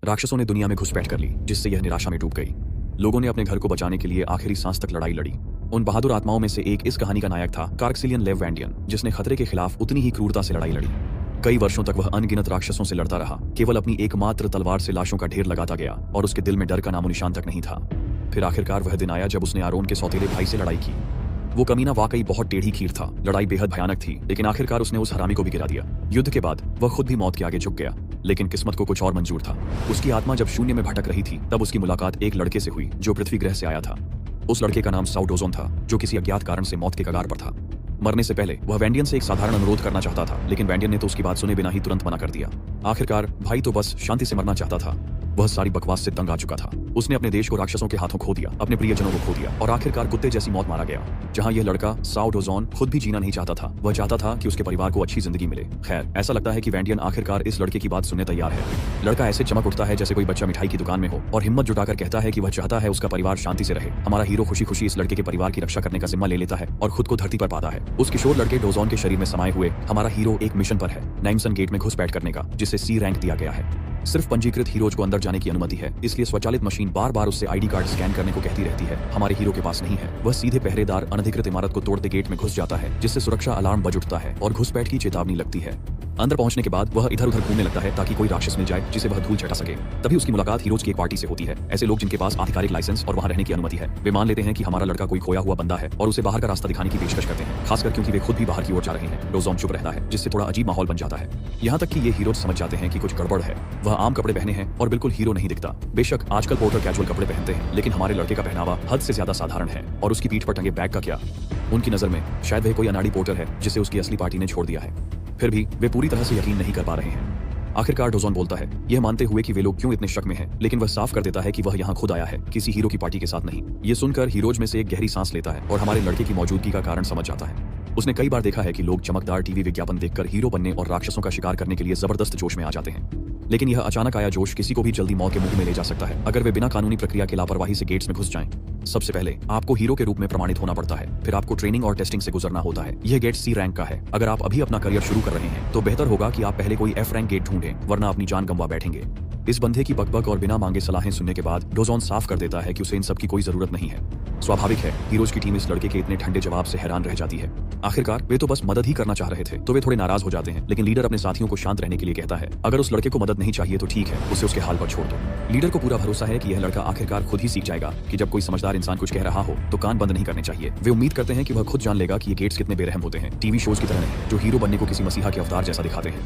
राक्षसों ने दुनिया में घुसपैठ कर ली, जिससे यह निराशा में डूब गई। लोगों ने अपने घर को बचाने के लिए आखिरी सांस तक लड़ाई लड़ी। उन बहादुर आत्माओं में से एक इस कहानी का नायक था कार्क्सिलियन लेव वैंडियन, जिसने खतरे के खिलाफ उतनी ही क्रूरता से लड़ाई लड़ी। कई वर्षों तक वह अनगिनत राक्षसों से लड़ता रहा, केवल अपनी एकमात्र तलवार से लाशों का ढेर लगाता गया और उसके दिल में डर का नामोनिशान तक नहीं था। फिर आखिरकार वह दिन आया जब उसने आरोन के सौतेले भाई से लड़ाई की। वो कमीना वाकई बहुत टेढ़ी खीर था। लड़ाई बेहद भयानक थी, लेकिन आखिरकार उसने उस हरामी को भी गिरा दिया। युद्ध के बाद वह खुद भी मौत के आगे झुक गया, लेकिन किस्मत को कुछ और मंजूर था। उसकी आत्मा जब शून्य में भटक रही थी, तब उसकी मुलाकात एक लड़के से हुई जो पृथ्वी ग्रह से आया था। उस लड़के का नाम साउड ओजोन था, जो किसी अज्ञात कारण से मौत के कगार पर था। मरने से पहले वह वैंडियन से एक साधारण अनुरोध करना चाहता था, लेकिन वैंडियन ने तो उसकी बात सुने बिना ही तुरंत मना कर दिया। आखिरकार भाई तो बस शांति से मरना चाहता था। वह सारी बकवास से तंग आ चुका था। उसने अपने देश को राक्षसों के हाथों खो दिया, अपने प्रियजनों को खो दिया और आखिरकार कुत्ते जैसी मौत मारा गया। जहां यह लड़का साउड ओजोन खुद भी जीना नहीं चाहता था, वह चाहता था कि उसके परिवार को अच्छी जिंदगी मिले। खैर, ऐसा लगता है कि वैंडियन आखिरकार इस लड़के की बात सुनने तैयार है। लड़का ऐसे चमक उठता है जैसे कोई बच्चा मिठाई की दुकान में हो और हिम्मत जुटाकर कहता है कि वह चाहता है उसका परिवार शांति से रहे। हमारा हीरो खुशी खुशी इस लड़के के परिवार की रक्षा करने का जिम्मा ले लेता है और खुद को धरती पर पाता है। उस किशोर लड़के डोजोन के शरीर में समाये हुए हमारा हीरो एक मिशन पर है, नाइमसन गेट में घुसपैठ करने का, जिसे सी रैंक दिया गया है। सिर्फ पंजीकृत हीरोज को अंदर जाने की अनुमति है, इसलिए स्वचालित मशीन बार बार उससे आईडी कार्ड स्कैन करने को कहती रहती है। हमारे हीरो के पास नहीं है। वह सीधे पहरेदार अनधिकृत इमारत को तोड़ते गेट में घुस जाता है, जिससे सुरक्षा अलार्म बज उठता है और घुसपैठ की चेतावनी लगती है। अंदर पहुंचने के बाद वह इधर उधर घूमने लगता है ताकि कोई राक्षस मिल जाए जिसे वह धूल चटा सके। तभी उसकी मुलाकात हीरोज की एक पार्टी से होती है। ऐसे लोग जिनके पास आधिकारिक लाइसेंस और वहां रहने की अनुमति है। वे मान लेते हैं कि हमारा लड़का कोई खोया हुआ बंदा है और उसे बाहर का रास्ता दिखाने की पेशकश करते हैं, खासकर क्योंकि वे खुद भी बाहर की ओर जा रहे हैं। डोजोन चुप रहता है, जिससे थोड़ा अजीब माहौल बन जाता है। यहाँ तक कि ये हीरोज समझ जाते हैं कि कुछ गड़बड़ है। वह आम कपड़े पहने हैं और बिल्कुल हीरो नहीं दिखता। बेशक आजकल पोर्टर कैजुअल कपड़े पहनते हैं, लेकिन हमारे लड़के का पहनावा हद से ज्यादा साधारण है। और उसकी पीठ पर टंगे बैग का क्या? उनकी नजर में शायद वह कोई अनाड़ी पोर्टर है जिसे उसकी असली पार्टी ने छोड़ दिया है। फिर भी वे पूरी तरह से यकीन नहीं कर पा रहे हैं। आखिरकार डोजोन बोलता है, यह मानते हुए कि वे लोग क्यों इतने शक में हैं, लेकिन वह साफ कर देता है कि वह यहाँ खुद आया है, किसी हीरो की पार्टी के साथ नहीं। ये सुनकर हीरोज में से एक गहरी सांस लेता है और हमारे लड़के की मौजूदगी का कारण समझ जाता है। उसने कई बार देखा है कि लोग चमकदार टीवी विज्ञापन देखकर हीरो बनने और राक्षसों का शिकार करने के लिए जबरदस्त जोश में आ जाते हैं, लेकिन यह अचानक आया जोश किसी को भी जल्दी मौत के मुंह में ले जा सकता है अगर वे बिना कानूनी प्रक्रिया के लापरवाही से गेट्स में घुस जाएं। सबसे पहले आपको हीरो के रूप में प्रमाणित होना पड़ता है, फिर आपको ट्रेनिंग और टेस्टिंग से गुजरना होता है। यह गेट सी रैंक का है। अगर आप अभी अपना करियर शुरू कर रहे हैं तो बेहतर होगा कि आप पहले कोई एफ रैंक गेट ढूंढें, वरना अपनी जान गंवा बैठेंगे। इस बंधे की बकबक और बिना मांगे सलाहें सुनने के बाद डोजोन साफ कर देता है कि उसे इन सब की कोई जरूरत नहीं है। स्वाभाविक है, हीरोज की टीम इस लड़के के इतने ठंडे जवाब से हैरान रह जाती है। आखिरकार वे तो बस मदद ही करना चाह रहे थे, तो वे थोड़े नाराज हो जाते हैं, लेकिन लीडर अपने साथियों को शांत रहने के लिए कहता है, अगर उस लड़के को मदद नहीं चाहिए तो ठीक है, उसे उसके हाल पर छोड़ दो। लीडर को पूरा भरोसा है कि यह लड़का आखिरकार खुद ही सीख जाएगा कि जब कोई समझदार इंसान कुछ कह रहा हो तो कान बंद नहीं करने चाहिए। वे उम्मीद करते हैं कि वह खुद जान लेगा कि ये गेट्स कितने बेरहम होते हैं, टीवी शोज की तरह नहीं, जो हीरो बनने को किसी मसीहा के अवतार जैसा दिखाते हैं।